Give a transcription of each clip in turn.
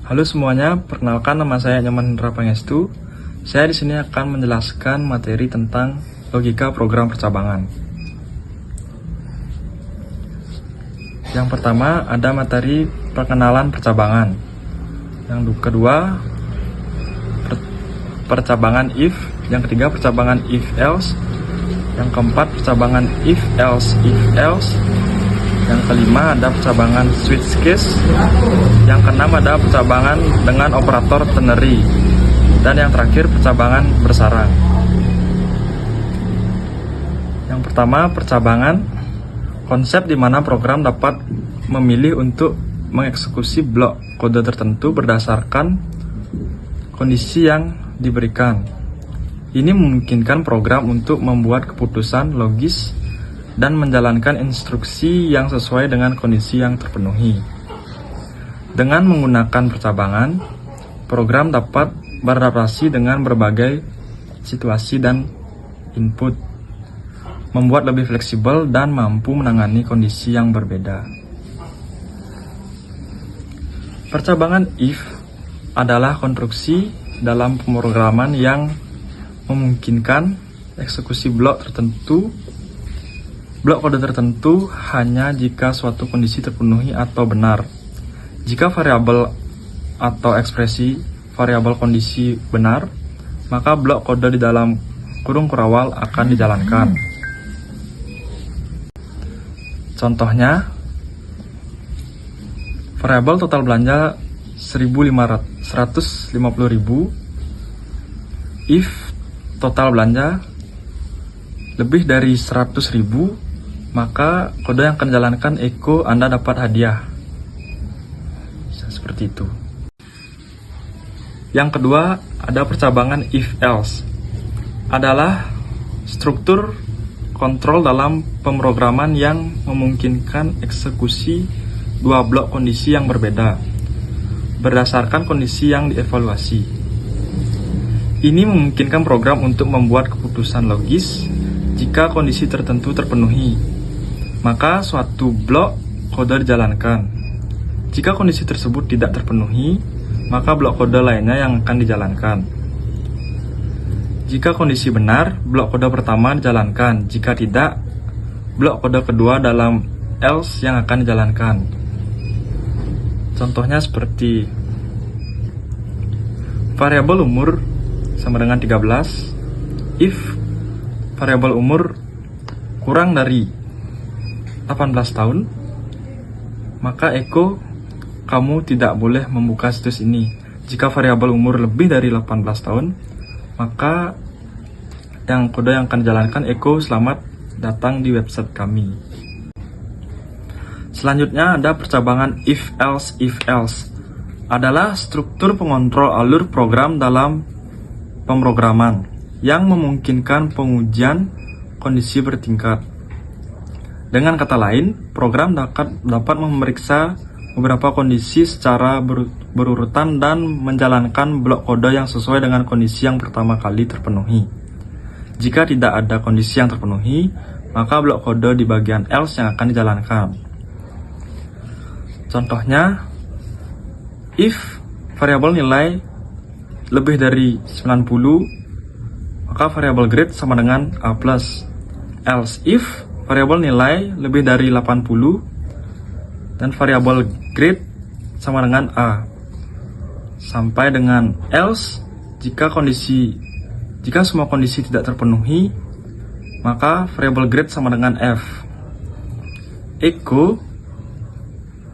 Halo semuanya, perkenalkan nama saya Nyoman Hendra Pangestu. Saya di sini akan menjelaskan materi tentang logika program percabangan. Yang pertama ada materi perkenalan percabangan. Yang kedua percabangan if. Yang ketiga percabangan if else. Yang keempat percabangan if else. Yang kelima ada percabangan switch case. Yang keenam ada percabangan dengan operator ternary. Dan yang terakhir percabangan bersarang. Yang pertama percabangan, konsep di mana program dapat memilih untuk mengeksekusi blok kode tertentu berdasarkan kondisi yang diberikan. Ini memungkinkan program untuk membuat keputusan logis dan menjalankan instruksi yang sesuai dengan kondisi yang terpenuhi. Dengan menggunakan percabangan, program dapat beradaptasi dengan berbagai situasi dan input, membuat lebih fleksibel dan mampu menangani kondisi yang berbeda. Percabangan if adalah konstruksi dalam pemrograman yang memungkinkan eksekusi blok kode tertentu hanya jika suatu kondisi terpenuhi atau benar. Jika variabel atau ekspresi variabel kondisi benar, maka blok kode di dalam kurung kurawal akan dijalankan. Contohnya, variabel total belanja 150.000 if total belanja lebih dari 100.000, maka kode yang akan dijalankan echo Anda dapat hadiah. Seperti itu. Yang kedua ada percabangan if else. Adalah struktur kontrol dalam pemrograman yang memungkinkan eksekusi dua blok kondisi yang berbeda berdasarkan kondisi yang dievaluasi. Ini memungkinkan program untuk membuat keputusan logis jika kondisi tertentu terpenuhi, maka suatu blok kode dijalankan. Jika kondisi tersebut tidak terpenuhi, maka blok kode lainnya yang akan dijalankan. Jika kondisi benar, blok kode pertama dijalankan. Jika tidak, blok kode kedua dalam else yang akan dijalankan. Contohnya seperti variabel umur sama dengan 13. If variabel umur kurang dari 18 tahun, maka echo kamu tidak boleh membuka situs ini. Jika variabel umur lebih dari 18 tahun, maka kode yang akan dijalankan echo selamat datang di website kami. Selanjutnya ada percabangan if else. Adalah struktur pengontrol alur program dalam pemrograman yang memungkinkan pengujian kondisi bertingkat. Dengan kata lain, program dapat memeriksa beberapa kondisi secara berurutan dan menjalankan blok kode yang sesuai dengan kondisi yang pertama kali terpenuhi. Jika tidak ada kondisi yang terpenuhi, maka blok kode di bagian else yang akan dijalankan. Contohnya, if variabel nilai lebih dari 90, maka variabel grade sama dengan A+. Else if variabel nilai lebih dari 80 dan variabel grade sama dengan A. Sampai dengan else, jika semua kondisi tidak terpenuhi, maka variabel grade sama dengan F. Echo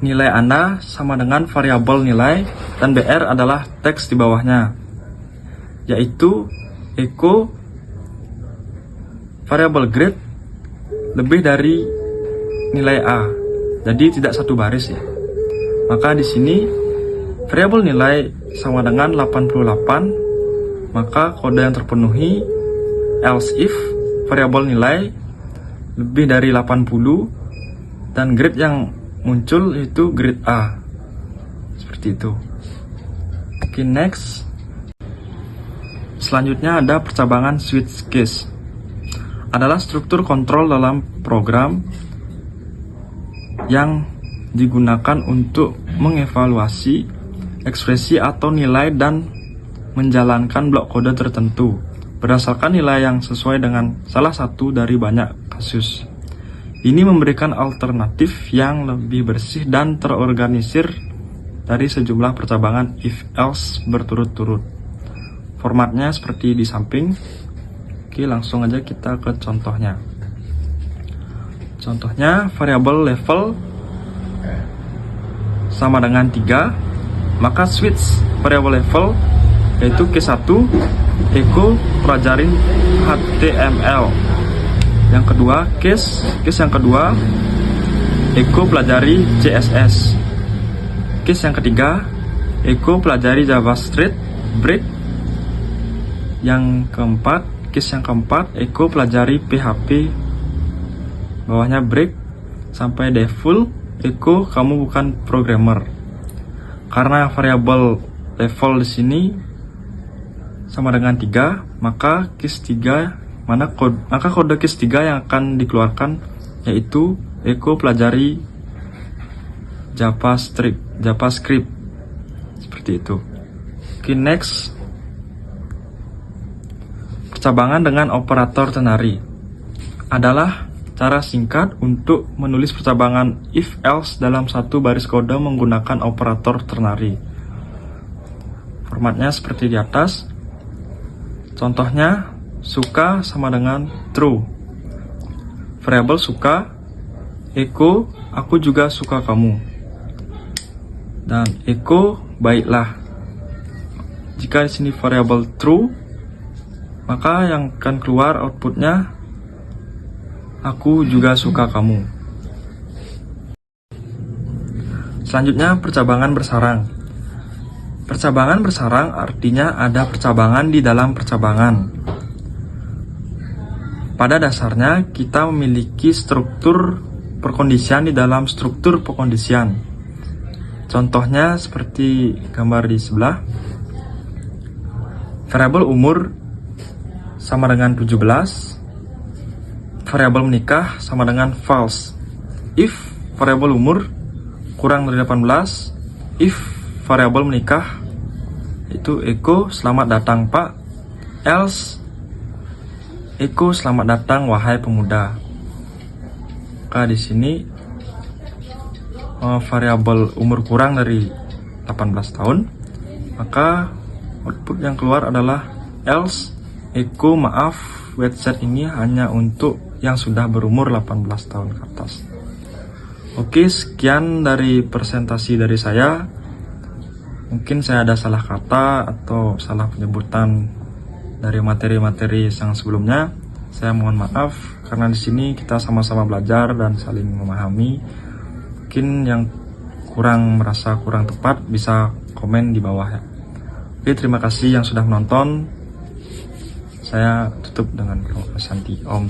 nilai Anda sama dengan variabel nilai dan BR adalah teks di bawahnya, yaitu echo variabel grade lebih dari nilai A. Jadi tidak satu baris ya. Maka di sini variabel nilai sama dengan 88, maka kode yang terpenuhi. Else if variabel nilai lebih dari 80 dan grade yang muncul itu grade A. Seperti itu. Oke, next. Selanjutnya ada percabangan switch case. Adalah struktur kontrol dalam program yang digunakan untuk mengevaluasi ekspresi atau nilai dan menjalankan blok kode tertentu berdasarkan nilai yang sesuai dengan salah satu dari banyak kasus. Ini memberikan alternatif yang lebih bersih dan terorganisir dari sejumlah percabangan if-else berturut-turut. Formatnya seperti di samping. Oke, langsung aja kita ke contohnya. Contohnya, variabel level sama dengan 3, maka switch variabel level yaitu K1 echo pelajarin HTML. Yang kedua, case yang kedua echo pelajari CSS. Case yang ketiga echo pelajari JavaScript break. Yang keempat, case yang keempat echo pelajari PHP bawahnya break sampai default echo kamu bukan programmer. Karena variabel level di sini sama dengan 3, maka case 3 maka kode case 3 yang akan dikeluarkan yaitu echo pelajari JavaScript seperti itu. Oke, next, percabangan dengan operator ternary adalah cara singkat untuk menulis percabangan if-else dalam satu baris kode menggunakan operator ternary. Formatnya seperti di atas. Contohnya, suka sama dengan true. Variabel suka echo aku juga suka kamu, dan echo baiklah. Jika di sini variabel true, maka yang akan keluar outputnya aku juga suka kamu. Selanjutnya, percabangan bersarang. Percabangan bersarang artinya ada percabangan di dalam percabangan. Pada dasarnya, kita memiliki struktur perkondisian di dalam struktur perkondisian. Contohnya seperti gambar di sebelah. Variabel umur sama dengan 17. Variabel menikah sama dengan false. If variabel umur kurang dari 18, if variabel menikah itu echo selamat datang Pak, else echo selamat datang wahai pemuda. Maka di sini variabel umur kurang dari 18 tahun, maka output yang keluar adalah else echo maaf website ini hanya untuk yang sudah berumur 18 tahun ke atas. Oke, sekian dari presentasi dari saya. Mungkin saya ada salah kata atau salah penyebutan dari materi-materi yang sebelumnya. Saya mohon maaf karena di sini kita sama-sama belajar dan saling memahami. Mungkin yang merasa kurang tepat bisa komen di bawah ya. Oke, terima kasih yang sudah menonton. Saya tutup dengan doa Santi Om.